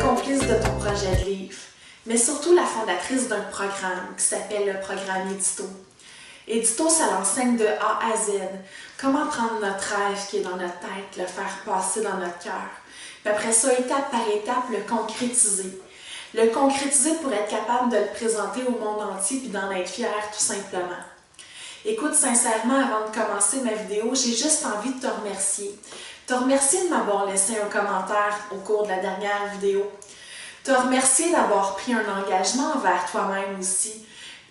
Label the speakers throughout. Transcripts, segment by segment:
Speaker 1: complice de ton projet de livre, mais surtout la fondatrice d'un programme qui s'appelle le programme Édito. Édito, ça l'enseigne de A à Z. Comment prendre notre rêve qui est dans notre tête, le faire passer dans notre cœur. Puis après ça, étape par étape, le concrétiser. Le concrétiser pour être capable de le présenter au monde entier puis d'en être fier tout simplement. Écoute, sincèrement, avant de commencer ma vidéo, j'ai juste envie de te remercier. Te remercier de m'avoir laissé un commentaire au cours de la dernière vidéo. Te remercier d'avoir pris un engagement envers toi-même aussi.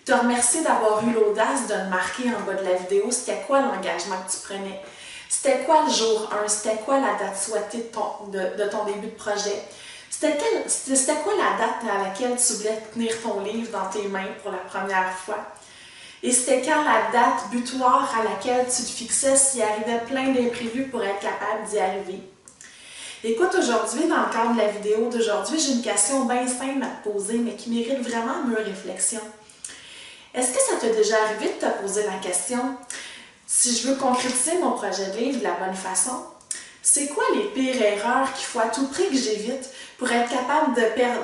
Speaker 1: Te remercier d'avoir eu l'audace de me marquer en bas de la vidéo c'était quoi l'engagement que tu prenais. C'était quoi le jour 1, c'était quoi la date souhaitée de ton début de projet. C'était quoi la date à laquelle tu voulais tenir ton livre dans tes mains pour la première fois. Et c'était quand la date butoir à laquelle tu te fixais s'il arrivait plein d'imprévus pour être capable d'y arriver. Écoute, aujourd'hui, dans le cadre de la vidéo d'aujourd'hui, j'ai une question bien simple à te poser, mais qui mérite vraiment mûre réflexion. Est-ce que ça t'est déjà arrivé de te poser la question, si je veux concrétiser mon projet de livre de la bonne façon, c'est quoi les pires erreurs qu'il faut à tout prix que j'évite pour être capable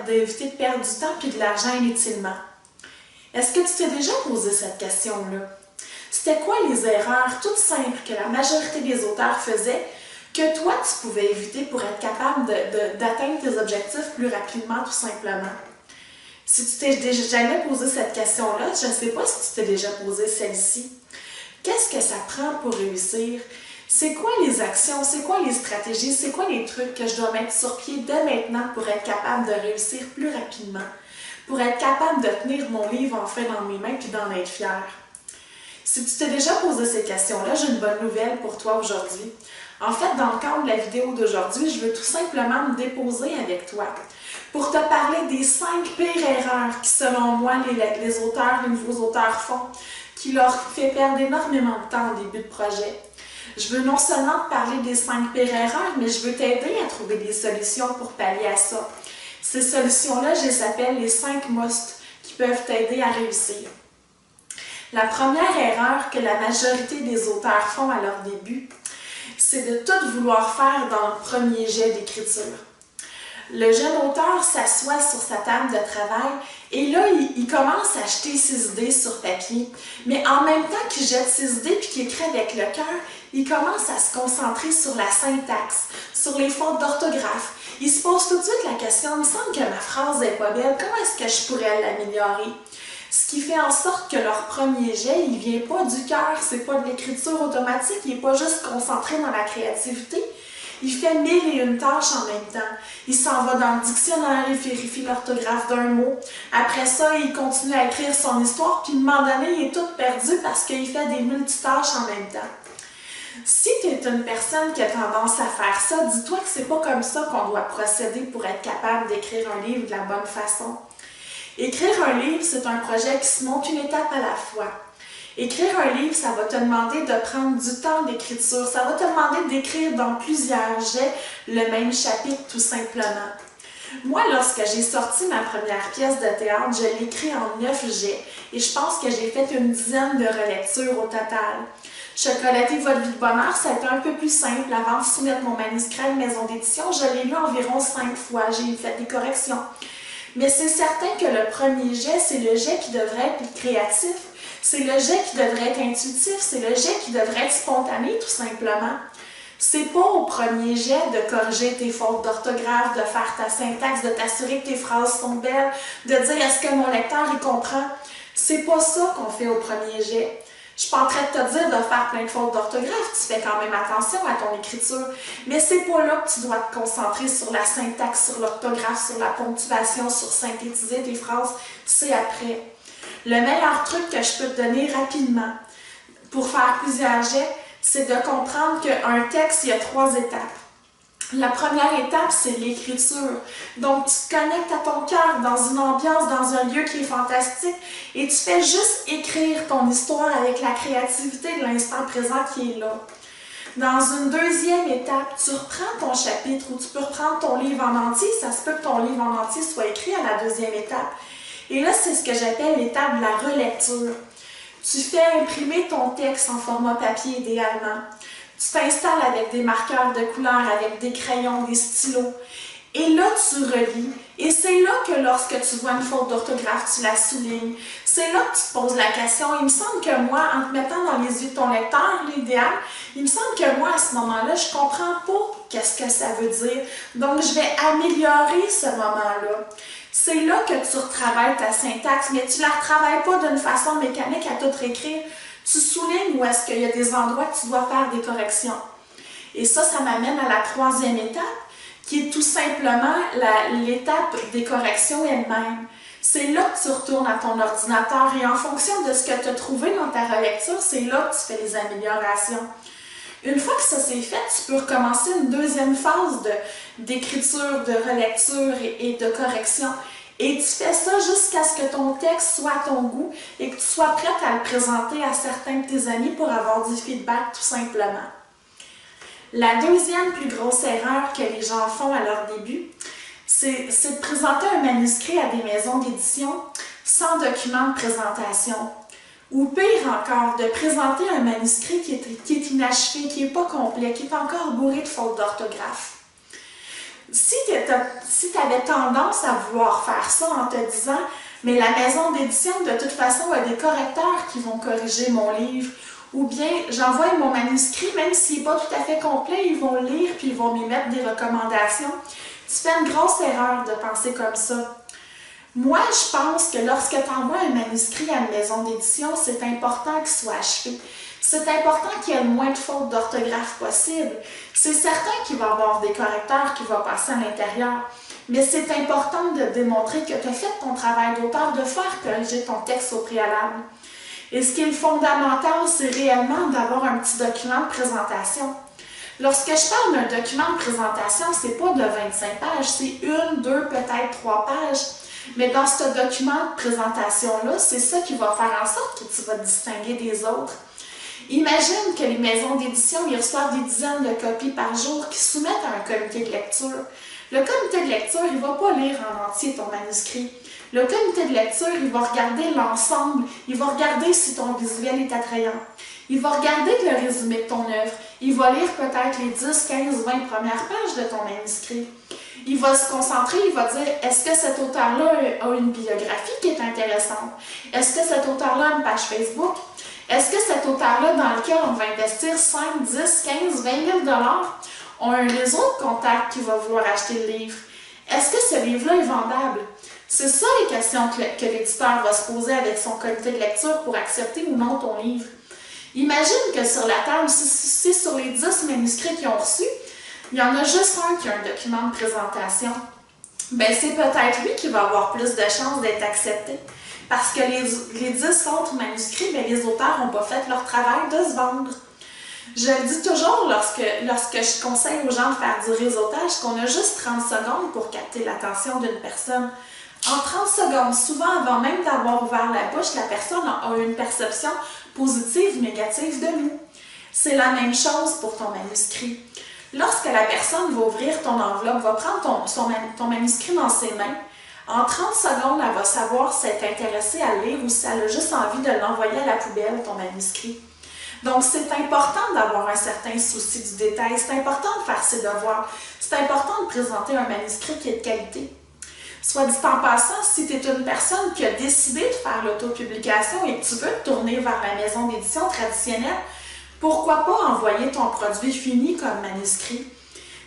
Speaker 1: d'éviter de perdre du temps et de l'argent inutilement? Est-ce que tu t'es déjà posé cette question-là? C'était quoi les erreurs toutes simples que la majorité des auteurs faisaient que toi, tu pouvais éviter pour être capable d'atteindre tes objectifs plus rapidement, tout simplement? Si tu t'es jamais posé cette question-là, je ne sais pas si tu t'es déjà posé celle-ci. Qu'est-ce que ça prend pour réussir? C'est quoi les actions? C'est quoi les stratégies? C'est quoi les trucs que je dois mettre sur pied dès maintenant pour être capable de réussir plus rapidement? Pour être capable de tenir mon livre enfin dans mes mains et d'en être fière? Si tu t'es déjà posé ces questions-là, j'ai une bonne nouvelle pour toi aujourd'hui. En fait, dans le cadre de la vidéo d'aujourd'hui, je veux tout simplement me déposer avec toi pour te parler des 5 pires erreurs qui, selon moi, les auteurs, les nouveaux auteurs font, qui leur fait perdre énormément de temps au début de projet. Je veux non seulement te parler des 5 pires erreurs, mais je veux t'aider à trouver des solutions pour pallier à ça. Ces solutions-là, je les appelle les 5 musts qui peuvent t'aider à réussir. La première erreur que la majorité des auteurs font à leur début, c'est de tout vouloir faire dans le premier jet d'écriture. Le jeune auteur s'assoit sur sa table de travail et là, il commence à jeter ses idées sur papier. Mais en même temps qu'il jette ses idées et qu'il écrit avec le cœur, il commence à se concentrer sur la syntaxe, sur les fautes d'orthographe. Il se pose tout de suite la question, il me semble que ma phrase n'est pas belle, comment est-ce que je pourrais l'améliorer? Ce qui fait en sorte que leur premier jet, il ne vient pas du cœur, c'est pas de l'écriture automatique, il n'est pas juste concentré dans la créativité. Il fait 1001 tâches en même temps. Il s'en va dans le dictionnaire, il vérifie l'orthographe d'un mot. Après ça, il continue à écrire son histoire, puis à un moment donné, il est tout perdu parce qu'il fait des multitâches en même temps. Si tu es une personne qui a tendance à faire ça, dis-toi que c'est pas comme ça qu'on doit procéder pour être capable d'écrire un livre de la bonne façon. Écrire un livre, c'est un projet qui se monte une étape à la fois. Écrire un livre, ça va te demander de prendre du temps d'écriture. Ça va te demander d'écrire dans plusieurs jets le même chapitre, tout simplement. Moi, lorsque j'ai sorti ma première pièce de théâtre, je l'ai écrit en 9 jets et je pense que j'ai fait une dizaine de relectures au total. Chocolater votre vie de bonheur, ça a été un peu plus simple. Avant de soumettre mon manuscrit à une maison d'édition, je l'ai lu environ 5 fois. J'ai fait des corrections. Mais c'est certain que le premier jet, c'est le jet qui devrait être créatif. C'est le jet qui devrait être intuitif. C'est le jet qui devrait être spontané, tout simplement. C'est pas au premier jet de corriger tes fautes d'orthographe, de faire ta syntaxe, de t'assurer que tes phrases sont belles, de dire est-ce que mon lecteur y comprend. C'est pas ça qu'on fait au premier jet. Je suis pas en train de te dire de faire plein de fautes d'orthographe, tu fais quand même attention à ton écriture, mais c'est pas là que tu dois te concentrer sur la syntaxe, sur l'orthographe, sur la ponctuation, sur synthétiser tes phrases, c'est après. Le meilleur truc que je peux te donner rapidement pour faire plusieurs jets, c'est de comprendre qu'un texte, il y a 3 étapes. La première étape, c'est l'écriture. Donc, tu te connectes à ton cœur dans une ambiance, dans un lieu qui est fantastique et tu fais juste écrire ton histoire avec la créativité de l'instant présent qui est là. Dans une deuxième étape, tu reprends ton chapitre ou tu peux reprendre ton livre en entier. Ça se peut que ton livre en entier soit écrit à la deuxième étape. Et là, c'est ce que j'appelle l'étape de la relecture. Tu fais imprimer ton texte en format papier idéalement. Tu t'installes avec des marqueurs de couleur, avec des crayons, des stylos. Et là, tu relis. Et c'est là que lorsque tu vois une faute d'orthographe, tu la soulignes. C'est là que tu te poses la question. Il me semble que moi, en te mettant dans les yeux de ton lecteur, l'idéal, il me semble que moi, à ce moment-là, je comprends pas qu'est-ce que ça veut dire. Donc, je vais améliorer ce moment-là. C'est là que tu retravailles ta syntaxe, mais tu ne la retravailles pas d'une façon mécanique à tout réécrire. Tu soulignes où est-ce qu'il y a des endroits que tu dois faire des corrections. Et ça m'amène à la troisième étape, qui est tout simplement l'étape des corrections elle-même. C'est là que tu retournes à ton ordinateur et en fonction de ce que tu as trouvé dans ta relecture, c'est là que tu fais les améliorations. Une fois que ça c'est fait, tu peux recommencer une deuxième phase d'écriture, de relecture et de correction. Et tu fais ça jusqu'à ce que ton texte soit à ton goût et que tu sois prête à le présenter à certains de tes amis pour avoir du feedback tout simplement. La deuxième plus grosse erreur que les gens font à leur début, c'est de présenter un manuscrit à des maisons d'édition sans document de présentation. Ou pire encore, de présenter un manuscrit qui est inachevé, qui n'est pas complet, qui est encore bourré de fautes d'orthographe. Si tu avais tendance à vouloir faire ça en te disant « mais la maison d'édition, de toute façon, a des correcteurs qui vont corriger mon livre », ou bien j'envoie mon manuscrit, même s'il n'est pas tout à fait complet, ils vont le lire puis ils vont m'y mettre des recommandations. Tu fais une grosse erreur de penser comme ça. Moi, je pense que lorsque tu envoies un manuscrit à une maison d'édition, c'est important qu'il soit achevé. C'est important qu'il y ait le moins de fautes d'orthographe possible. C'est certain qu'il va y avoir des correcteurs qui vont passer à l'intérieur, mais c'est important de démontrer que tu as fait ton travail d'auteur, de faire corriger ton texte au préalable. Et ce qui est fondamental, c'est réellement d'avoir un petit document de présentation. Lorsque je parle d'un document de présentation, ce n'est pas de 25 pages, c'est 1, 2, peut-être 3 pages. Mais dans ce document de présentation-là, c'est ça qui va faire en sorte que tu vas te distinguer des autres. Imagine que les maisons d'édition ils reçoivent des dizaines de copies par jour qui soumettent à un comité de lecture. Le comité de lecture, il ne va pas lire en entier ton manuscrit. Le comité de lecture, il va regarder l'ensemble, il va regarder si ton visuel est attrayant. Il va regarder le résumé de ton œuvre. Il va lire peut-être les 10, 15, 20 premières pages de ton manuscrit. Il va se concentrer, il va dire, est-ce que cet auteur-là a une biographie qui est intéressante? Est-ce que cet auteur-là a une page Facebook? Est-ce que cet auteur-là, dans lequel on va investir 5, 10, 15, 20 000 $, a un réseau de contacts qui va vouloir acheter le livre? Est-ce que ce livre-là est vendable? C'est ça les questions que l'éditeur va se poser avec son comité de lecture pour accepter ou non ton livre. Imagine que sur la table, si sur les 10 manuscrits qu'ils ont reçus, il y en a juste un qui a un document de présentation. Ben, c'est peut-être lui qui va avoir plus de chances d'être accepté. Parce que les 10 autres manuscrits, ben, les auteurs n'ont pas fait leur travail de se vendre. Je le dis toujours lorsque je conseille aux gens de faire du réseautage qu'on a juste 30 secondes pour capter l'attention d'une personne. En 30 secondes, souvent avant même d'avoir ouvert la bouche, la personne a une perception positive ou négative de nous. C'est la même chose pour ton manuscrit. Lorsque la personne va ouvrir ton enveloppe, va prendre ton manuscrit dans ses mains, en 30 secondes, elle va savoir si elle est intéressée à le lire ou si elle a juste envie de l'envoyer à la poubelle, ton manuscrit. Donc, c'est important d'avoir un certain souci du détail. C'est important de faire ses devoirs. C'est important de présenter un manuscrit qui est de qualité. Soit dit en passant, si tu es une personne qui a décidé de faire l'autopublication et que tu veux te tourner vers la maison d'édition traditionnelle, pourquoi pas envoyer ton produit fini comme manuscrit?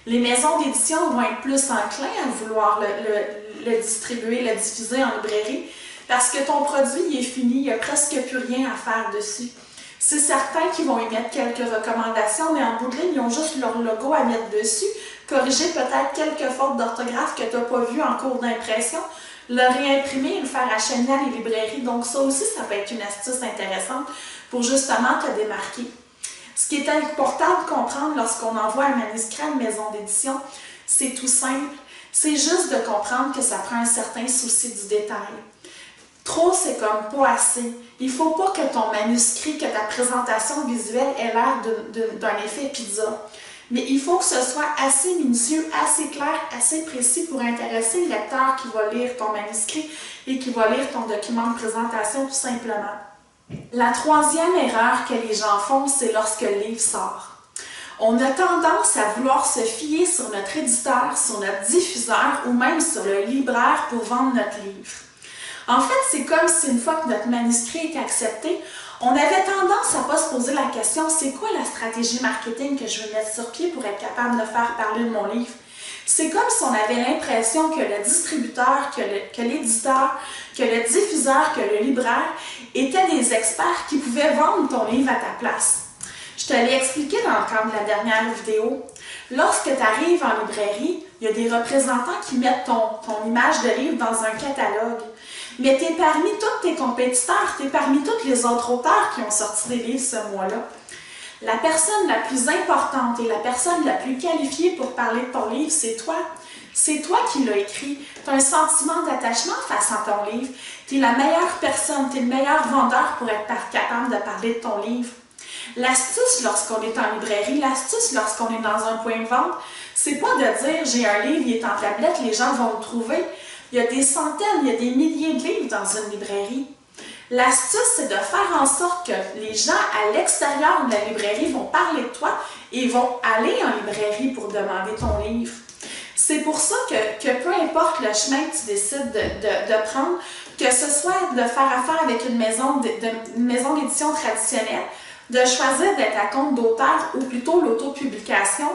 Speaker 1: Les maisons d'édition vont être plus enclins à vouloir le distribuer, le diffuser en librairie parce que ton produit il est fini, il n'y a presque plus rien à faire dessus. C'est certain qu'ils vont y mettre quelques recommandations, mais en bout de ligne, ils ont juste leur logo à mettre dessus, corriger peut-être quelques fautes d'orthographe que tu n'as pas vues en cours d'impression, le réimprimer et le faire acheminer à les librairies. Donc ça aussi, ça peut être une astuce intéressante pour justement te démarquer. Ce qui est important de comprendre lorsqu'on envoie un manuscrit à une maison d'édition, c'est tout simple. C'est juste de comprendre que ça prend un certain souci du détail. Trop, c'est comme pas assez. Il ne faut pas que ton manuscrit, que ta présentation visuelle ait l'air d'un effet pizza. Mais il faut que ce soit assez minutieux, assez clair, assez précis pour intéresser le lecteur qui va lire ton manuscrit et qui va lire ton document de présentation tout simplement. La troisième erreur que les gens font, c'est lorsque le livre sort. On a tendance à vouloir se fier sur notre éditeur, sur notre diffuseur ou même sur le libraire pour vendre notre livre. En fait, c'est comme si une fois que notre manuscrit était accepté, on avait tendance à ne pas se poser la question « c'est quoi la stratégie marketing que je vais mettre sur pied pour être capable de faire parler de mon livre? » C'est comme si on avait l'impression que le distributeur, que l'éditeur, que le diffuseur, que le libraire étaient des experts qui pouvaient vendre ton livre à ta place. Je te l'ai expliqué dans le cadre de la dernière vidéo. Lorsque tu arrives en librairie, il y a des représentants qui mettent ton image de livre dans un catalogue. Mais tu es parmi tous tes compétiteurs, tu es parmi tous les autres auteurs qui ont sorti des livres ce mois-là. La personne la plus importante et la personne la plus qualifiée pour parler de ton livre, c'est toi. C'est toi qui l'as écrit. Tu as un sentiment d'attachement face à ton livre. Tu es la meilleure personne, tu es le meilleur vendeur pour être capable de parler de ton livre. L'astuce lorsqu'on est en librairie, l'astuce lorsqu'on est dans un point de vente, c'est pas de dire j'ai un livre, il est en tablette, les gens vont le trouver. Il y a des centaines, il y a des milliers de livres dans une librairie. L'astuce, c'est de faire en sorte que les gens à l'extérieur de la librairie vont parler de toi et vont aller en librairie pour demander ton livre. C'est pour ça que peu importe le chemin que tu décides de prendre, que ce soit de faire affaire avec une maison d'édition traditionnelle, de choisir d'être à compte d'auteur ou plutôt l'autopublication,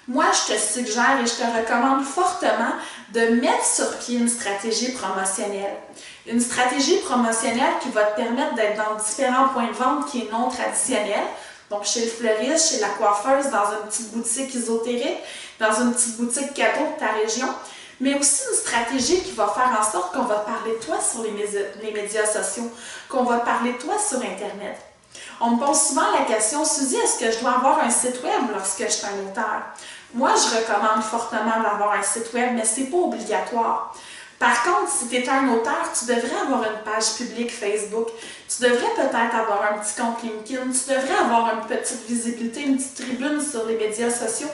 Speaker 1: moi, je te suggère et je te recommande fortement de mettre sur pied une stratégie promotionnelle. Une stratégie promotionnelle qui va te permettre d'être dans différents points de vente qui est non traditionnel. Donc, chez le fleuriste, chez la coiffeuse, dans une petite boutique ésotérique, dans une petite boutique cadeau de ta région. Mais aussi une stratégie qui va faire en sorte qu'on va parler de toi sur les médias sociaux, qu'on va parler de toi sur Internet. On me pose souvent la question, Suzy, est-ce que je dois avoir un site web lorsque je suis un auteur? Moi, je recommande fortement d'avoir un site web, mais ce n'est pas obligatoire. Par contre, si tu es un auteur, tu devrais avoir une page publique Facebook, tu devrais peut-être avoir un petit compte LinkedIn, tu devrais avoir une petite visibilité, une petite tribune sur les médias sociaux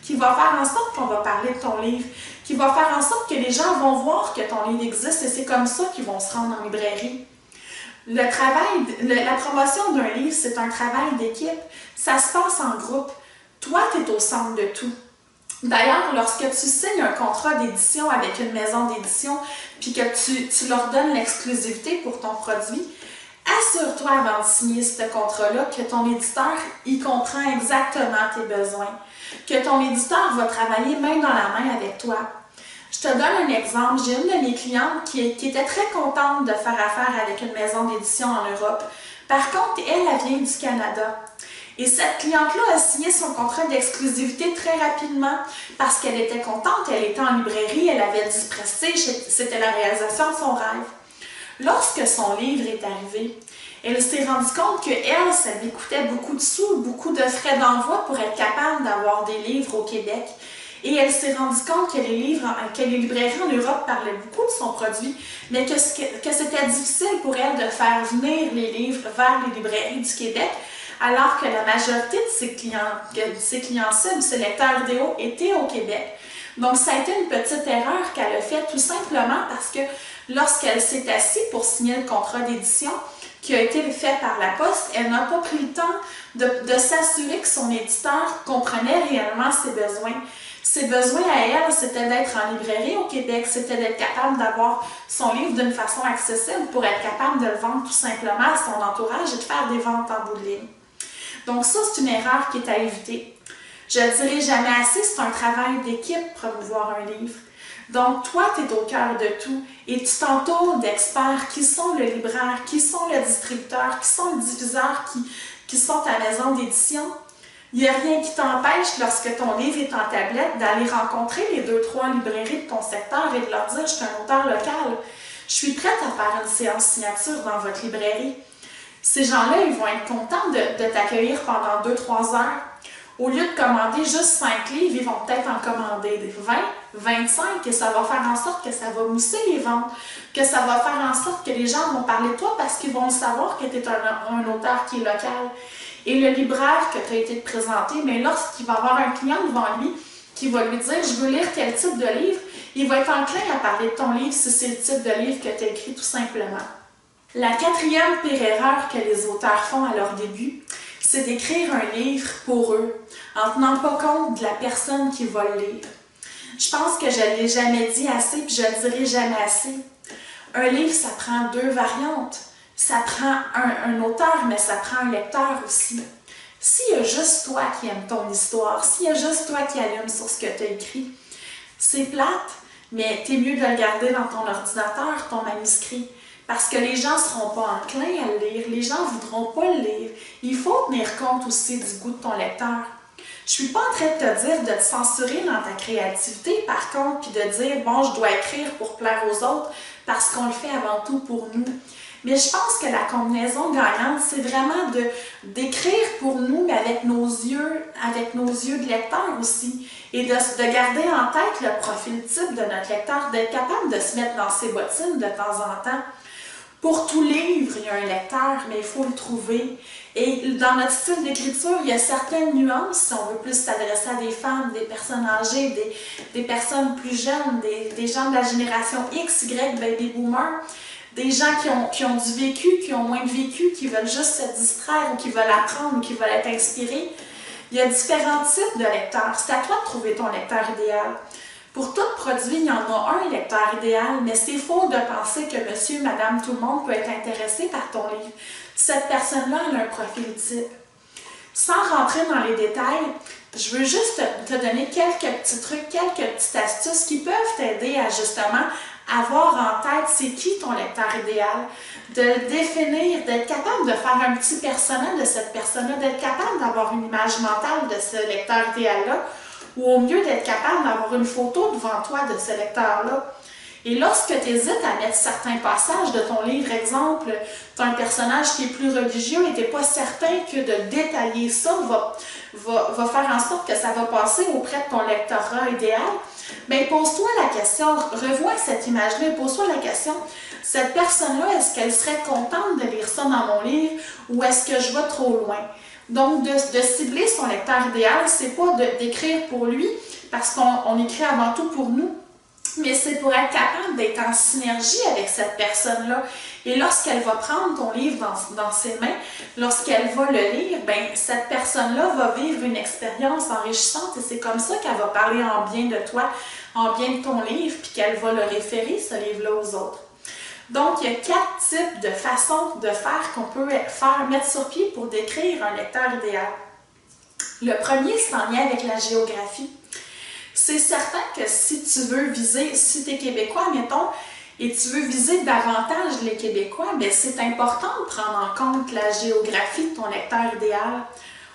Speaker 1: qui va faire en sorte qu'on va parler de ton livre, qui va faire en sorte que les gens vont voir que ton livre existe et c'est comme ça qu'ils vont se rendre en librairie. La promotion d'un livre, c'est un travail d'équipe. Ça se passe en groupe. Toi, tu es au centre de tout. D'ailleurs, lorsque tu signes un contrat d'édition avec une maison d'édition puis que tu leur donnes l'exclusivité pour ton produit, assure-toi avant de signer ce contrat-là que ton éditeur y comprend exactement tes besoins, que ton éditeur va travailler main dans la main avec toi. Je te donne un exemple. J'ai une de mes clientes qui était très contente de faire affaire avec une maison d'édition en Europe. Par contre, elle vient du Canada. Et cette cliente-là a signé son contrat d'exclusivité très rapidement parce qu'elle était contente, elle était en librairie, elle avait du prestige, c'était la réalisation de son rêve. Lorsque son livre est arrivé, elle s'est rendue compte que elle, ça lui coûtait beaucoup de sous, beaucoup de frais d'envoi pour être capable d'avoir des livres au Québec. Et elle s'est rendue compte que les librairies en Europe parlaient beaucoup de son produit, mais que c'était difficile pour elle de faire venir les livres vers les librairies du Québec, alors que la majorité de ses clients cibles, ses lecteurs vidéo, étaient au Québec. Donc, ça a été une petite erreur qu'elle a faite tout simplement parce que lorsqu'elle s'est assise pour signer le contrat d'édition qui a été fait par la Poste, elle n'a pas pris le temps de s'assurer que son éditeur comprenait réellement ses besoins. Ses besoins à elle, c'était d'être en librairie au Québec, c'était d'être capable d'avoir son livre d'une façon accessible pour être capable de le vendre tout simplement à son entourage et de faire des ventes en bout de ligne. Donc ça, c'est une erreur qui est à éviter. Je ne le dirai jamais assez, c'est un travail d'équipe promouvoir un livre. Donc toi, tu es au cœur de tout et tu t'entoures d'experts qui sont le libraire, qui sont le distributeur, qui sont le diffuseur, qui sont ta maison d'édition. Il n'y a rien qui t'empêche, lorsque ton livre est en tablette, d'aller rencontrer les 2-3 librairies de ton secteur et de leur dire « Je suis un auteur local, je suis prête à faire une séance signature dans votre librairie. » Ces gens-là, ils vont être contents de t'accueillir pendant 2-3 heures. Au lieu de commander juste 5 livres, ils vont peut-être en commander 20, 25 et ça va faire en sorte que ça va mousser les ventes, que ça va faire en sorte que les gens vont parler de toi parce qu'ils vont savoir que tu es un auteur qui est local. Et le libraire que tu as été présenté, mais lorsqu'il va avoir un client devant lui qui va lui dire « Je veux lire quel type de livre », il va être enclin à parler de ton livre si c'est le type de livre que tu as écrit tout simplement. La 4e pire erreur que les auteurs font à leur début, c'est d'écrire un livre pour eux, en tenant pas compte de la personne qui va le lire. Je pense que je ne l'ai jamais dit assez, puis je ne le dirai jamais assez. Un livre, ça prend deux variantes. Ça prend un auteur, mais ça prend un lecteur aussi. S'il y a juste toi qui aimes ton histoire, s'il y a juste toi qui allume sur ce que tu as écrit, c'est plate, mais t'es mieux de le garder dans ton ordinateur, ton manuscrit. Parce que les gens ne seront pas enclins à le lire, les gens ne voudront pas le lire. Il faut tenir compte aussi du goût de ton lecteur. Je ne suis pas en train de te dire de te censurer dans ta créativité, par contre, puis de dire, bon, je dois écrire pour plaire aux autres, parce qu'on le fait avant tout pour nous. Mais je pense que la combinaison gagnante, c'est vraiment d'écrire pour nous, mais avec nos yeux de lecteur aussi. Et de garder en tête le profil type de notre lecteur, d'être capable de se mettre dans ses bottines de temps en temps. Pour tout livre, il y a un lecteur, mais il faut le trouver. Et dans notre style d'écriture, il y a certaines nuances, si on veut plus s'adresser à des femmes, des personnes âgées, des personnes plus jeunes, des gens de la génération X, Y, baby boomer, des gens qui ont du vécu, qui ont moins de vécu, qui veulent juste se distraire ou qui veulent apprendre ou qui veulent être inspirés. Il y a différents types de lecteurs. C'est à toi de trouver ton lecteur idéal. Pour tout produit, il y en a un lecteur idéal, mais c'est faux de penser que monsieur, madame, tout le monde peut être intéressé par ton livre. Cette personne-là, elle a un profil type. Sans rentrer dans les détails, je veux juste te donner quelques petits trucs, quelques petites astuces qui peuvent t'aider à justement avoir en tête c'est qui ton lecteur idéal, de le définir, d'être capable de faire un petit personnage de cette personne-là, d'être capable d'avoir une image mentale de ce lecteur idéal-là, ou au mieux d'être capable d'avoir une photo devant toi de ce lecteur-là. Et lorsque tu hésites à mettre certains passages de ton livre, exemple, tu as un personnage qui est plus religieux et tu n'es pas certain que de détailler ça va faire en sorte que ça va passer auprès de ton lectorat idéal, bien pose-toi la question, revois cette image-là et pose-toi la question, cette personne-là, est-ce qu'elle serait contente de lire ça dans mon livre ou est-ce que je vais trop loin? Donc, de cibler son lecteur idéal, c'est pas d'écrire pour lui, parce qu'on écrit avant tout pour nous, mais c'est pour être capable d'être en synergie avec cette personne-là. Et lorsqu'elle va prendre ton livre dans ses mains, lorsqu'elle va le lire, bien, cette personne-là va vivre une expérience enrichissante et c'est comme ça qu'elle va parler en bien de toi, en bien de ton livre, puis qu'elle va le référer, ce livre-là, aux autres. Donc, il y a 4 types de façons de faire qu'on peut mettre sur pied pour décrire un lecteur idéal. Le premier, c'est en lien avec la géographie. C'est certain que si tu veux viser, si tu es Québécois, mettons, et tu veux viser davantage les Québécois, bien, c'est important de prendre en compte la géographie de ton lecteur idéal.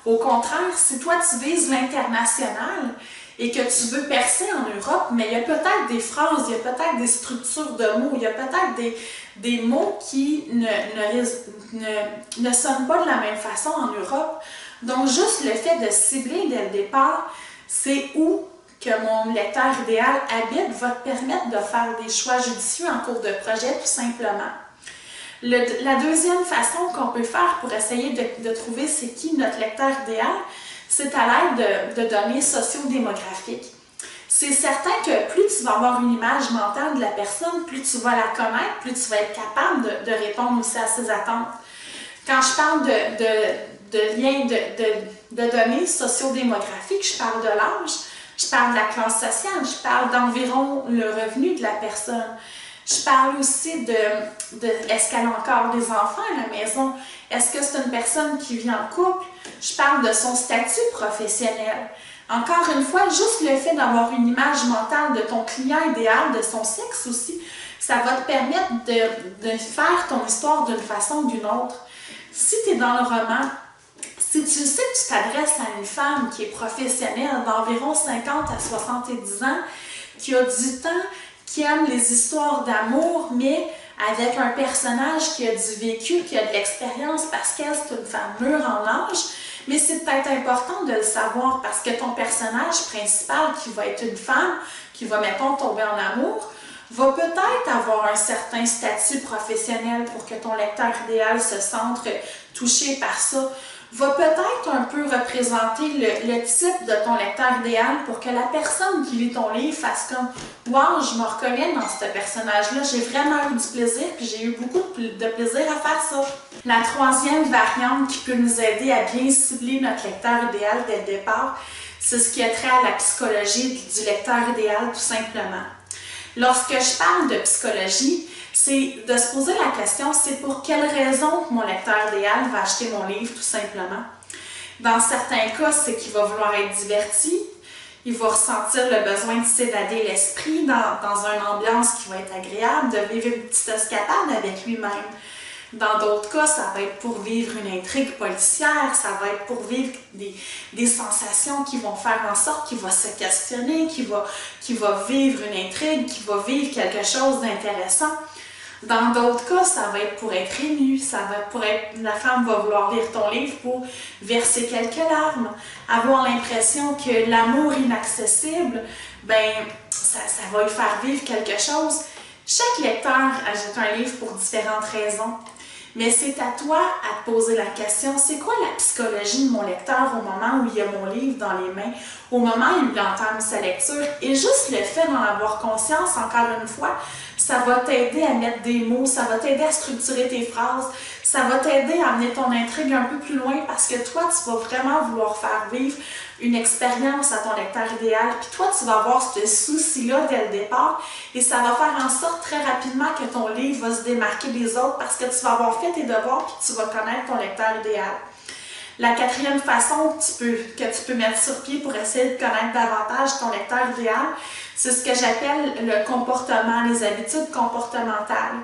Speaker 1: Au contraire, si toi tu vises l'international et que tu veux percer en Europe, mais il y a peut-être des phrases, il y a peut-être des structures de mots, il y a peut-être des mots qui ne sonnent pas de la même façon en Europe. Donc, juste le fait de cibler dès le départ, c'est où que mon lecteur idéal habite va te permettre de faire des choix judicieux en cours de projet, tout simplement. La deuxième façon qu'on peut faire pour essayer de trouver c'est qui notre lecteur idéal, c'est à l'aide de données sociodémographiques. C'est certain que plus tu vas avoir une image mentale de la personne, plus tu vas la connaître, plus tu vas être capable de répondre aussi à ses attentes. Quand je parle de liens de données sociodémographiques, je parle de l'âge, je parle de la classe sociale, je parle d'environ le revenu de la personne. Je parle aussi de est-ce qu'elle a encore des enfants à la maison? Est-ce que c'est une personne qui vit en couple? Je parle de son statut professionnel. Encore une fois, juste le fait d'avoir une image mentale de ton client idéal, de son sexe aussi, ça va te permettre de faire ton histoire d'une façon ou d'une autre. Si tu es dans le roman, si tu sais que tu t'adresses à une femme qui est professionnelle d'environ 50 à 70 ans, qui a du temps, qui aime les histoires d'amour, mais avec un personnage qui a du vécu, qui a de l'expérience parce qu'elle, c'est une femme mûre en âge, mais c'est peut-être important de le savoir parce que ton personnage principal, qui va être une femme, qui va, mettons, tomber en amour, va peut-être avoir un certain statut professionnel pour que ton lecteur idéal se sente touché par ça, va peut-être un peu représenter le type de ton lecteur idéal pour que la personne qui lit ton livre fasse comme « Wow, je me reconnais dans ce personnage-là, j'ai vraiment eu du plaisir, puis j'ai eu beaucoup de plaisir à faire ça. » La troisième variante qui peut nous aider à bien cibler notre lecteur idéal dès le départ, c'est ce qui a trait à la psychologie du lecteur idéal tout simplement. Lorsque je parle de psychologie, c'est de se poser la question, c'est pour quelle raison mon lecteur idéal va acheter mon livre tout simplement. Dans certains cas, c'est qu'il va vouloir être diverti, il va ressentir le besoin de s'évader l'esprit dans une ambiance qui va être agréable, de vivre une petite escapade avec lui-même. Dans d'autres cas, ça va être pour vivre une intrigue policière, ça va être pour vivre des sensations qui vont faire en sorte qu'il va se questionner, qu'il va vivre une intrigue, qu'il va vivre quelque chose d'intéressant. Dans d'autres cas, ça va être pour être ému, ça va être pour être, la femme va vouloir lire ton livre pour verser quelques larmes, avoir l'impression que l'amour inaccessible, ben, ça va lui faire vivre quelque chose. Chaque lecteur achète un livre pour différentes raisons. Mais c'est à toi à te poser la question, c'est quoi la psychologie de mon lecteur au moment où il a mon livre dans les mains, au moment où il entame sa lecture? Et juste le fait d'en avoir conscience, encore une fois, ça va t'aider à mettre des mots, ça va t'aider à structurer tes phrases, ça va t'aider à amener ton intrigue un peu plus loin parce que toi, tu vas vraiment vouloir faire vivre une expérience à ton lecteur idéal. Puis toi, tu vas avoir ce souci-là dès le départ et ça va faire en sorte très rapidement que ton livre va se démarquer des autres parce que tu vas avoir fait tes devoirs puis tu vas connaître ton lecteur idéal. La quatrième façon que tu peux mettre sur pied pour essayer de connaître davantage ton lecteur idéal, c'est ce que j'appelle le comportement, les habitudes comportementales.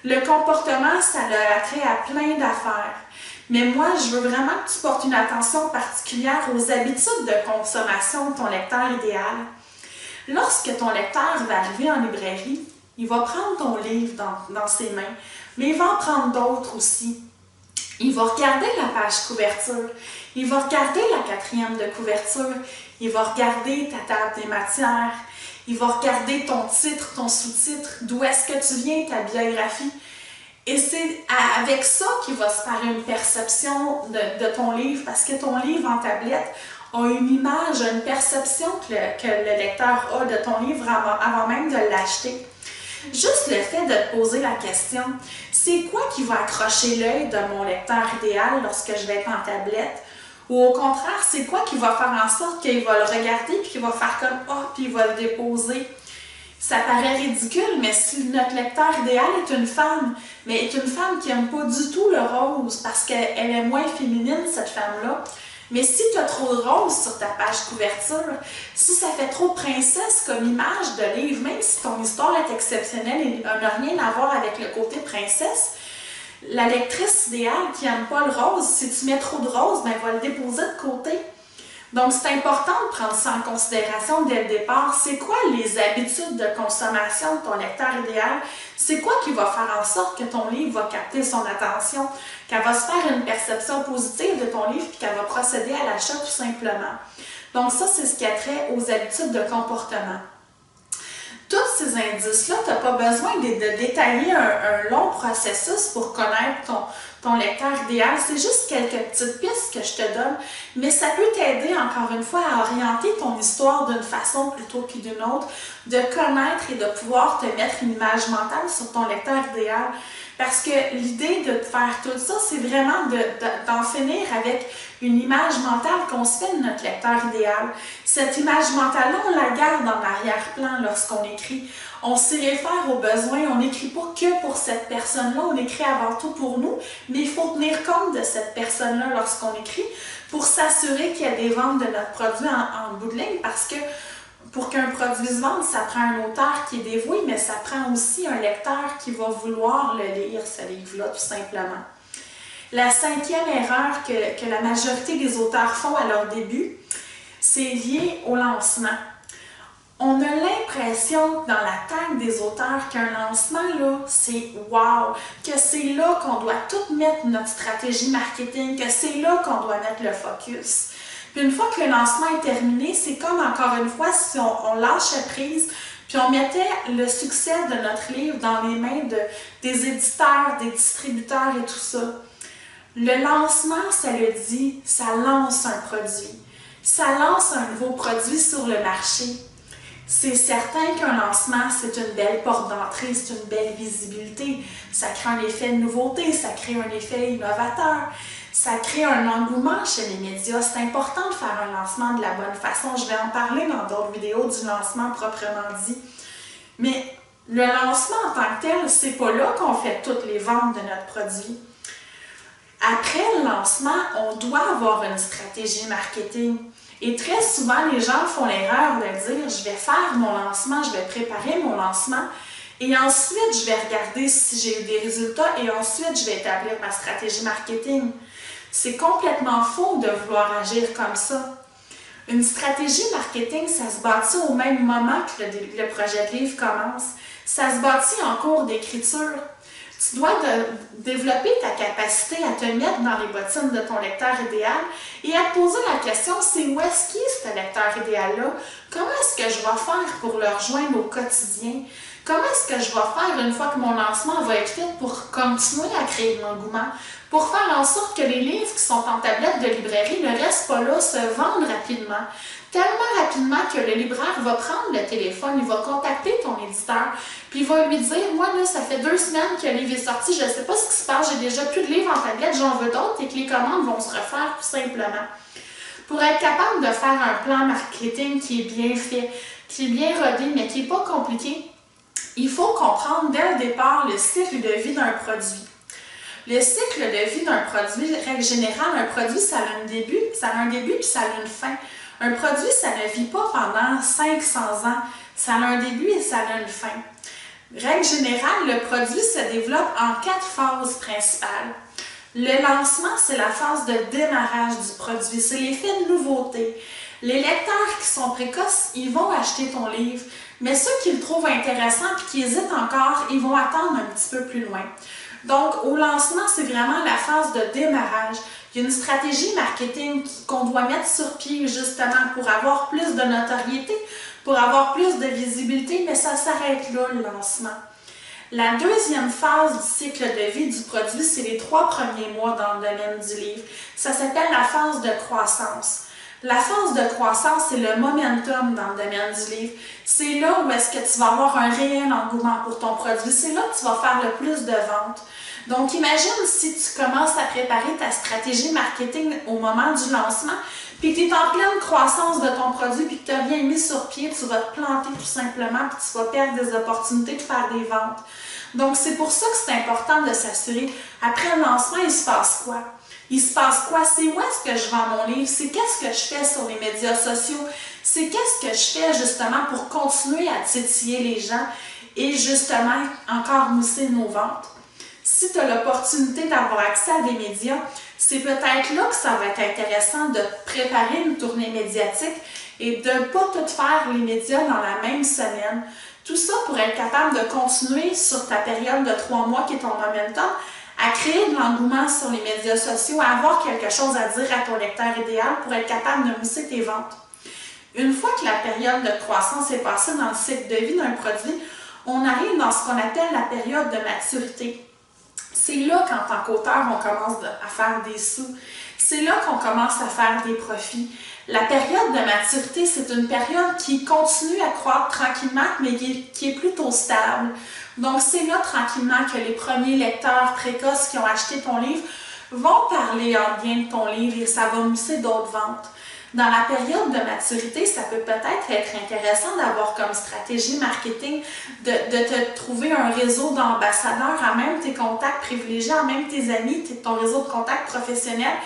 Speaker 1: Le comportement, ça a trait à plein d'affaires. Mais moi, je veux vraiment que tu portes une attention particulière aux habitudes de consommation de ton lecteur idéal. Lorsque ton lecteur va arriver en librairie, il va prendre ton livre dans ses mains, mais il va en prendre d'autres aussi. Il va regarder la page couverture, il va regarder la quatrième de couverture, il va regarder ta table des matières, il va regarder ton titre, ton sous-titre, d'où est-ce que tu viens, ta biographie. Et c'est avec ça qu'il va se faire une perception de ton livre, parce que ton livre en tablette a une image, une perception que le lecteur a de ton livre avant même de l'acheter. Juste le fait de te poser la question, c'est quoi qui va accrocher l'œil de mon lecteur idéal lorsque je vais être en tablette? Ou au contraire, c'est quoi qui va faire en sorte qu'il va le regarder puis qu'il va faire comme « Ah » puis il va le déposer? Ça paraît ridicule, mais si notre lecteur idéal est une femme, mais est une femme qui n'aime pas du tout le rose parce qu'elle est moins féminine, cette femme-là, mais si tu as trop de rose sur ta page couverture, si ça fait trop princesse comme image de livre, même si ton histoire est exceptionnelle et n'a rien à voir avec le côté princesse, la lectrice idéale qui n'aime pas le rose, si tu mets trop de rose, ben, elle va le déposer de côté. Donc, c'est important de prendre ça en considération dès le départ. C'est quoi les habitudes de consommation de ton lecteur idéal? C'est quoi qui va faire en sorte que ton livre va capter son attention, qu'elle va se faire une perception positive de ton livre et qu'elle va procéder à l'achat tout simplement. Donc, ça, c'est ce qui a trait aux habitudes de comportement. Tous ces indices-là, tu n'as pas besoin de détailler un long processus pour connaître ton lecteur idéal. C'est juste quelques petites pistes que je te donne, mais ça peut t'aider encore une fois à orienter ton histoire d'une façon plutôt que d'une autre, de connaître et de pouvoir te mettre une image mentale sur ton lecteur idéal. Parce que l'idée de faire tout ça, c'est vraiment d'en finir avec une image mentale qu'on se fait de notre lecteur idéal. Cette image mentale-là, on la garde en arrière-plan lorsqu'on écrit. On s'y réfère aux besoins, on n'écrit pas que pour cette personne-là, on écrit avant tout pour nous, mais il faut tenir compte de cette personne-là lorsqu'on écrit pour s'assurer qu'il y a des ventes de notre produit en bout de ligne, parce que pour qu'un produit se vende, ça prend un auteur qui est dévoué, mais ça prend aussi un lecteur qui va vouloir le lire, ce livre-là, tout simplement. La cinquième erreur que la majorité des auteurs font à leur début, c'est lié au lancement. On a l'impression dans la tête des auteurs qu'un lancement, là, c'est wow, que c'est là qu'on doit tout mettre notre stratégie marketing, que c'est là qu'on doit mettre le focus. Puis une fois que le lancement est terminé, c'est comme encore une fois si on lâchait prise, puis on mettait le succès de notre livre dans les mains des éditeurs, des distributeurs et tout ça. Le lancement, ça le dit, ça lance un produit. Ça lance un nouveau produit sur le marché. C'est certain qu'un lancement, c'est une belle porte d'entrée, c'est une belle visibilité. Ça crée un effet de nouveauté, ça crée un effet innovateur, ça crée un engouement chez les médias. C'est important de faire un lancement de la bonne façon. Je vais en parler dans d'autres vidéos du lancement proprement dit. Mais le lancement en tant que tel, c'est pas là qu'on fait toutes les ventes de notre produit. Après le lancement, on doit avoir une stratégie marketing. Et très souvent, les gens font l'erreur de dire « je vais faire mon lancement, je vais préparer mon lancement et ensuite je vais regarder si j'ai eu des résultats et ensuite je vais établir ma stratégie marketing ». C'est complètement faux de vouloir agir comme ça. Une stratégie marketing, ça se bâtit au même moment que le projet de livre commence. Ça se bâtit en cours d'écriture. Tu dois développer ta capacité à te mettre dans les bottines de ton lecteur idéal et à te poser la question, c'est où est-ce qu'il est ce lecteur idéal-là? Comment est-ce que je vais faire pour le rejoindre au quotidien? Comment est-ce que je vais faire une fois que mon lancement va être fait pour continuer à créer de l'engouement? Pour faire en sorte que les livres qui sont en tablette de librairie ne restent pas là, se vendent rapidement. Tellement rapidement que le libraire va prendre le téléphone, il va contacter ton éditeur, puis il va lui dire « Moi, là, ça fait 2 semaines que le livre est sorti, je ne sais pas ce qui se passe, j'ai déjà plus de livres en tablette, j'en veux d'autres et que les commandes vont se refaire tout simplement. » Pour être capable de faire un plan marketing qui est bien fait, qui est bien rodé, mais qui n'est pas compliqué, il faut comprendre dès le départ le cycle de vie d'un produit. Le cycle de vie d'un produit, règle générale, un produit, ça a un début puis ça a une fin. Un produit, ça ne vit pas pendant 500 ans. Ça a un début et ça a une fin. Règle générale, le produit se développe en 4 phases principales. Le lancement, c'est la phase de démarrage du produit. C'est l'effet de nouveauté. Les lecteurs qui sont précoces, ils vont acheter ton livre. Mais ceux qui le trouvent intéressant et qui hésitent encore, ils vont attendre un petit peu plus loin. Donc, au lancement, c'est vraiment la phase de démarrage. Il y a une stratégie marketing qu'on doit mettre sur pied justement pour avoir plus de notoriété, pour avoir plus de visibilité, mais ça s'arrête là, le lancement. La deuxième phase du cycle de vie du produit, c'est les 3 premiers mois dans le domaine du livre. Ça s'appelle la phase de croissance. La phase de croissance, c'est le momentum dans le domaine du livre. C'est là où est-ce que tu vas avoir un réel engouement pour ton produit. C'est là que tu vas faire le plus de ventes. Donc, imagine si tu commences à préparer ta stratégie marketing au moment du lancement, puis que tu es en pleine croissance de ton produit, puis que tu n'as rien mis sur pied, tu vas te planter tout simplement, puis tu vas perdre des opportunités de faire des ventes. Donc, c'est pour ça que c'est important de s'assurer, après le lancement, il se passe quoi? Il se passe quoi? C'est où est-ce que je vends mon livre? C'est qu'est-ce que je fais sur les médias sociaux? C'est qu'est-ce que je fais justement pour continuer à titiller les gens et justement encore mousser nos ventes? Si tu as l'opportunité d'avoir accès à des médias, c'est peut-être là que ça va être intéressant de préparer une tournée médiatique et de ne pas tout faire les médias dans la même semaine. Tout ça pour être capable de continuer sur ta période de 3 mois qui est ton momentum, à créer de l'engouement sur les médias sociaux, à avoir quelque chose à dire à ton lecteur idéal pour être capable de mousser tes ventes. Une fois que la période de croissance est passée dans le cycle de vie d'un produit, on arrive dans ce qu'on appelle la période de maturité. C'est là qu'en tant qu'auteur, on commence à faire des sous. C'est là qu'on commence à faire des profits. La période de maturité, c'est une période qui continue à croître tranquillement, mais qui est plutôt stable. Donc, c'est là tranquillement que les premiers lecteurs précoces qui ont acheté ton livre vont parler en bien de ton livre et ça va mousser d'autres ventes. Dans la période de maturité, ça peut peut-être être intéressant d'avoir comme stratégie marketing de te trouver un réseau d'ambassadeurs, à même tes contacts privilégiés, à même tes amis, ton réseau de contacts professionnels,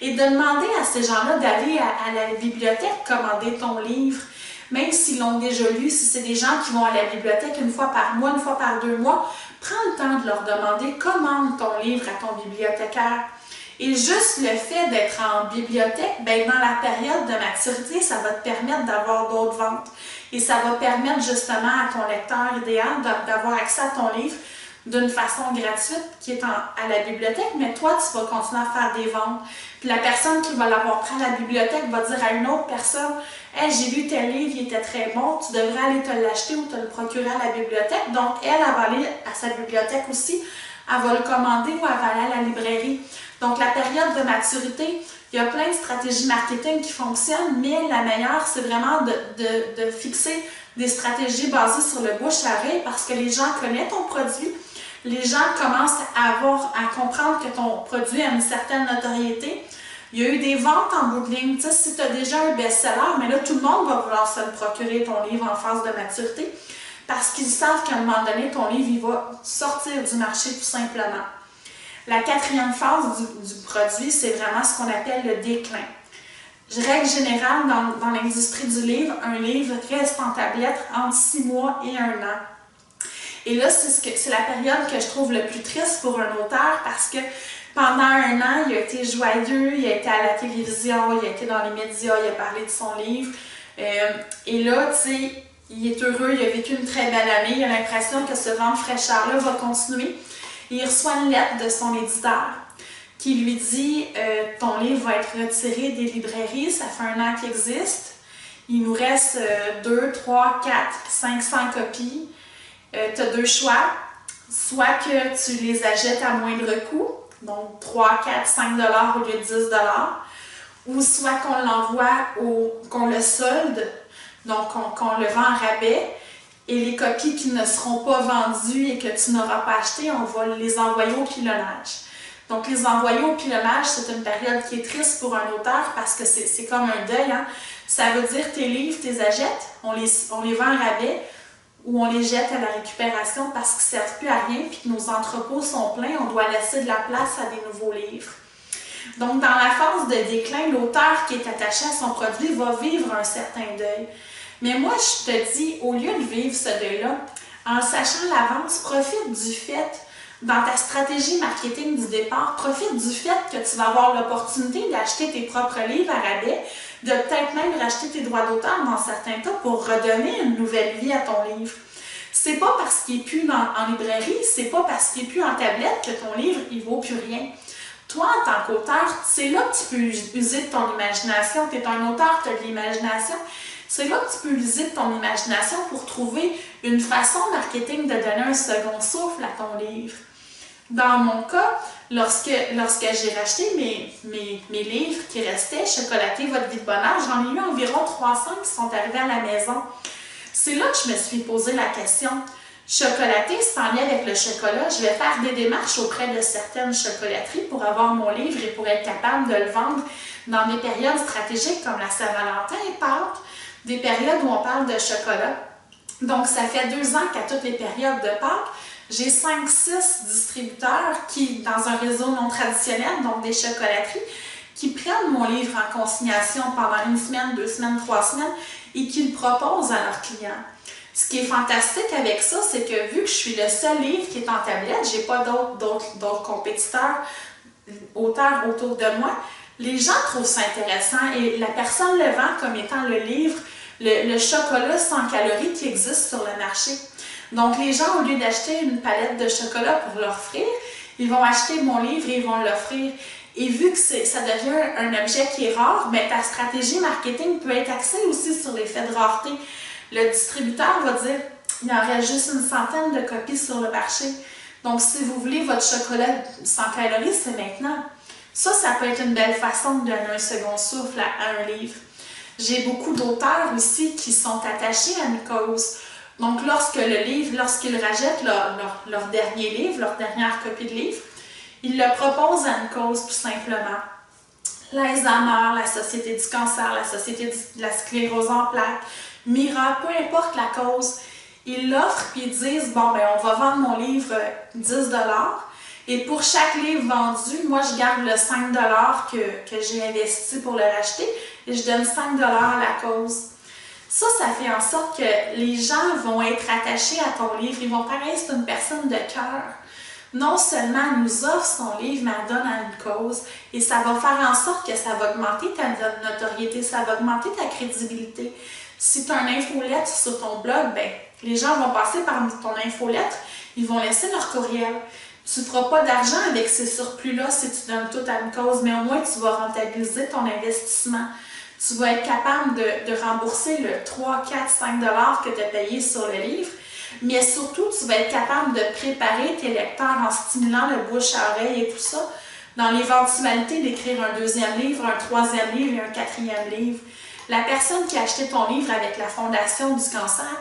Speaker 1: et de demander à ces gens-là d'aller à la bibliothèque commander ton livre. Même s'ils l'ont déjà lu, si c'est des gens qui vont à la bibliothèque une fois par mois, une fois par 2 mois, prends le temps de leur demander « Commande ton livre à ton bibliothécaire ». Et juste le fait d'être en bibliothèque, ben dans la période de maturité, ça va te permettre d'avoir d'autres ventes. Et ça va permettre justement à ton lecteur idéal d'avoir accès à ton livre d'une façon gratuite qui est à la bibliothèque, mais toi, tu vas continuer à faire des ventes. Puis la personne qui va l'avoir pris à la bibliothèque va dire à une autre personne « Hey, j'ai lu tel livre, il était très bon, tu devrais aller te l'acheter ou te le procurer à la bibliothèque. » Donc, elle va aller à sa bibliothèque aussi, elle va le commander ou elle va aller à la librairie. Donc, la période de maturité, Il y a plein de stratégies marketing qui fonctionnent, mais la meilleure, c'est vraiment de fixer des stratégies basées sur le bouche-à-oreille parce que les gens connaissent ton produit. Les gens commencent à comprendre que ton produit a une certaine notoriété. Il y a eu des ventes en bout de ligne. Tu sais, si tu as déjà un best-seller, mais là, tout le monde va vouloir se le procurer, ton livre en phase de maturité, parce qu'ils savent qu'à un moment donné, ton livre, il va sortir du marché tout simplement. La quatrième phase du produit, c'est vraiment ce qu'on appelle le déclin. Règle générale, dans l'industrie du livre, un livre reste en tablette entre 6 mois et 1 an. Et là, c'est la période que je trouve le plus triste pour un auteur parce que pendant 1 an, il a été joyeux, il a été à la télévision, il a été dans les médias, il a parlé de son livre. Et là, tu sais, il est heureux, il a vécu une très belle année, il a l'impression que ce vent de fraîcheur-là va continuer. Il reçoit une lettre de son éditeur qui lui dit « Ton livre va être retiré des librairies, ça fait 1 an qu'il existe. Il nous reste 2, 3, 4, 500 copies. Tu as 2 choix. Soit que tu les achètes à moindre coût, donc 3, 4, 5 $ au lieu de 10 $, ou soit qu'on l'envoie qu'on le solde, donc qu'on le vend en rabais, et les copies qui ne seront pas vendues et que tu n'auras pas achetées, on va les envoyer au pilonnage. » Donc, les envoyer au pilonnage, c'est une période qui est triste pour un auteur parce que c'est comme un deuil. Hein? Ça veut dire tes livres, tes achètes, on les vend en rabais ou on les jette à la récupération parce qu'ils ne servent plus à rien puis que nos entrepôts sont pleins, on doit laisser de la place à des nouveaux livres. Donc, dans la phase de déclin, l'auteur qui est attaché à son produit va vivre un certain deuil. Mais moi, je te dis, au lieu de vivre ce deuil-là, en sachant l'avance, profite du fait, dans ta stratégie marketing du départ, profite du fait que tu vas avoir l'opportunité d'acheter tes propres livres à rabais, de peut-être même racheter tes droits d'auteur dans certains cas pour redonner une nouvelle vie à ton livre. C'est pas parce qu'il n'est plus en librairie, c'est pas parce qu'il n'est plus en tablette que ton livre, il vaut plus rien. Toi, en tant qu'auteur, c'est là que tu peux user de ton imagination. Tu es un auteur, tu as de l'imagination. C'est là que tu peux user de ton imagination pour trouver une façon marketing de donner un second souffle à ton livre. Dans mon cas, lorsque j'ai racheté mes livres qui restaient, Chocolater votre vie de bonheur, j'en ai eu environ 300 qui sont arrivés à la maison. C'est là que je me suis posé la question. Chocolater, c'est en lien avec le chocolat. Je vais faire des démarches auprès de certaines chocolateries pour avoir mon livre et pour être capable de le vendre dans des périodes stratégiques comme la Saint-Valentin et Pâques, des périodes où on parle de chocolat. Donc, ça fait 2 ans qu'à toutes les périodes de Pâques, j'ai 5-6 distributeurs qui, dans un réseau non traditionnel, donc des chocolateries, qui prennent mon livre en consignation pendant 1 semaine, 2 semaines, 3 semaines et qui le proposent à leurs clients. Ce qui est fantastique avec ça, c'est que vu que je suis le seul livre qui est en tablette, je n'ai pas d'autres compétiteurs, auteurs autour de moi, les gens trouvent ça intéressant et la personne le vend comme étant le livre, le chocolat sans calories qui existe sur le marché. Donc, les gens, au lieu d'acheter une palette de chocolat pour l'offrir, ils vont acheter mon livre et ils vont l'offrir. Et vu que ça devient un objet qui est rare, bien, ta stratégie marketing peut être axée aussi sur l'effet de rareté. Le distributeur va dire « il en reste juste 100 de copies sur le marché. Donc, si vous voulez votre chocolat sans calories, c'est maintenant. » Ça peut être une belle façon de donner un second souffle à un livre. J'ai beaucoup d'auteurs aussi qui sont attachés à une cause. Donc, lorsqu'ils rachètent leur dernier livre, leur dernière copie de livre, ils le proposent à une cause tout simplement. L'Alzheimer, la Société du cancer, la Société de la sclérose en plaques, Mira, peu importe la cause, ils l'offrent et ils disent « Bon, ben on va vendre mon livre 10 $. Et pour chaque livre vendu, moi, je garde le 5 $ que j'ai investi pour le racheter et je donne 5 $ à la cause. » Ça fait en sorte que les gens vont être attachés à ton livre. Ils vont paraître c'est une personne de cœur. Non seulement elle nous offre son livre, mais elle donne à une cause. Et ça va faire en sorte que ça va augmenter ta notoriété, ça va augmenter ta crédibilité. Si tu as une infolettre sur ton blog, ben, les gens vont passer par ton infolettre, ils vont laisser leur courriel. Tu ne feras pas d'argent avec ces surplus-là si tu donnes tout à une cause, mais au moins tu vas rentabiliser ton investissement. Tu vas être capable de rembourser le 3, 4, 5 $ que tu as payé sur le livre, mais surtout, tu vas être capable de préparer tes lecteurs en stimulant le bouche à oreille et tout ça dans l'éventualité d'écrire un deuxième livre, un troisième livre et un quatrième livre. La personne qui a acheté ton livre avec la Fondation du cancer,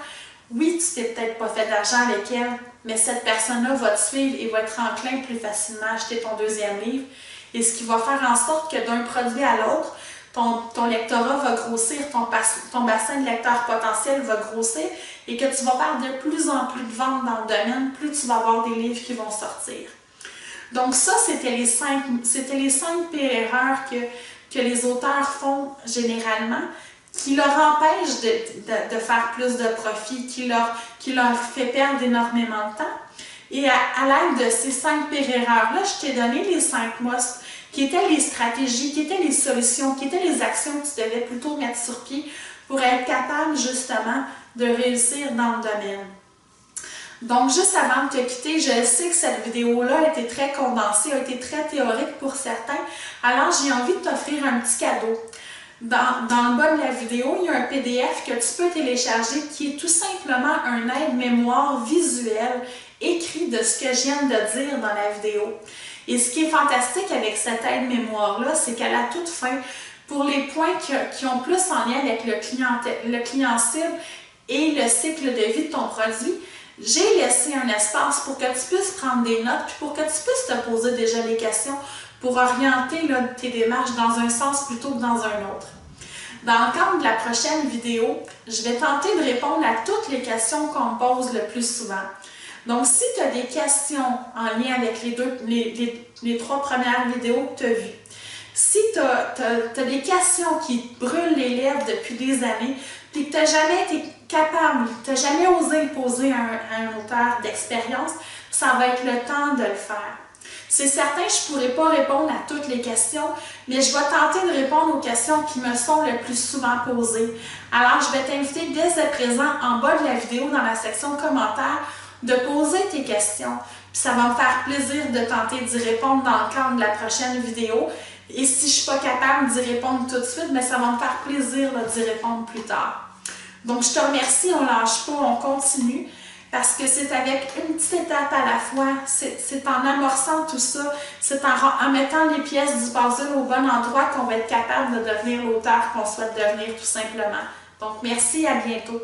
Speaker 1: oui, tu t'es peut-être pas fait d'argent avec elle, mais cette personne-là va te suivre et va être enclin plus facilement à acheter ton deuxième livre. Et ce qui va faire en sorte que d'un produit à l'autre, ton lectorat va grossir, ton bassin de lecteurs potentiels va grossir et que tu vas faire de plus en plus de ventes dans le domaine, plus tu vas avoir des livres qui vont sortir. Donc ça, c'était les cinq pires erreurs que les auteurs font généralement, qui leur empêchent de faire plus de profit, qui leur fait perdre énormément de temps. Et à l'aide de ces 5 pires erreurs-là, je t'ai donné les 5 must, qui étaient les stratégies, qui étaient les solutions, qui étaient les actions que tu devais plutôt mettre sur pied pour être capable justement de réussir dans le domaine. Donc, juste avant de te quitter, je sais que cette vidéo-là a été très condensée, a été très théorique pour certains, alors j'ai envie de t'offrir un petit cadeau. Dans le bas de la vidéo, il y a un PDF que tu peux télécharger qui est tout simplement un aide-mémoire visuel écrit de ce que je viens de dire dans la vidéo. Et ce qui est fantastique avec cette aide-mémoire-là, c'est qu'à la toute fin, pour les points qui ont plus en lien avec le client cible et le cycle de vie de ton produit, j'ai laissé un espace pour que tu puisses prendre des notes puis pour que tu puisses te poser déjà des questions pour orienter là, tes démarches dans un sens plutôt que dans un autre. Dans le cadre de la prochaine vidéo, je vais tenter de répondre à toutes les questions qu'on me pose le plus souvent. Donc, si tu as des questions en lien avec les 3 premières vidéos que tu as vues, si tu as des questions qui te brûlent les lèvres depuis des années, puis que tu n'as jamais été capable, tu n'as jamais osé poser à un auteur d'expérience, ça va être le temps de le faire. C'est certain que je ne pourrai pas répondre à toutes les questions, mais je vais tenter de répondre aux questions qui me sont le plus souvent posées. Alors, je vais t'inviter dès à présent, en bas de la vidéo, dans la section commentaires, de poser tes questions. Puis ça va me faire plaisir de tenter d'y répondre dans le cadre de la prochaine vidéo. Et si je ne suis pas capable d'y répondre tout de suite, mais ça va me faire plaisir d'y répondre plus tard. Donc, je te remercie, on ne lâche pas, on continue. Parce que c'est avec une petite étape à la fois, c'est en amorçant tout ça, c'est en mettant les pièces du puzzle au bon endroit qu'on va être capable de devenir l'auteur qu'on souhaite devenir tout simplement. Donc, merci, à bientôt.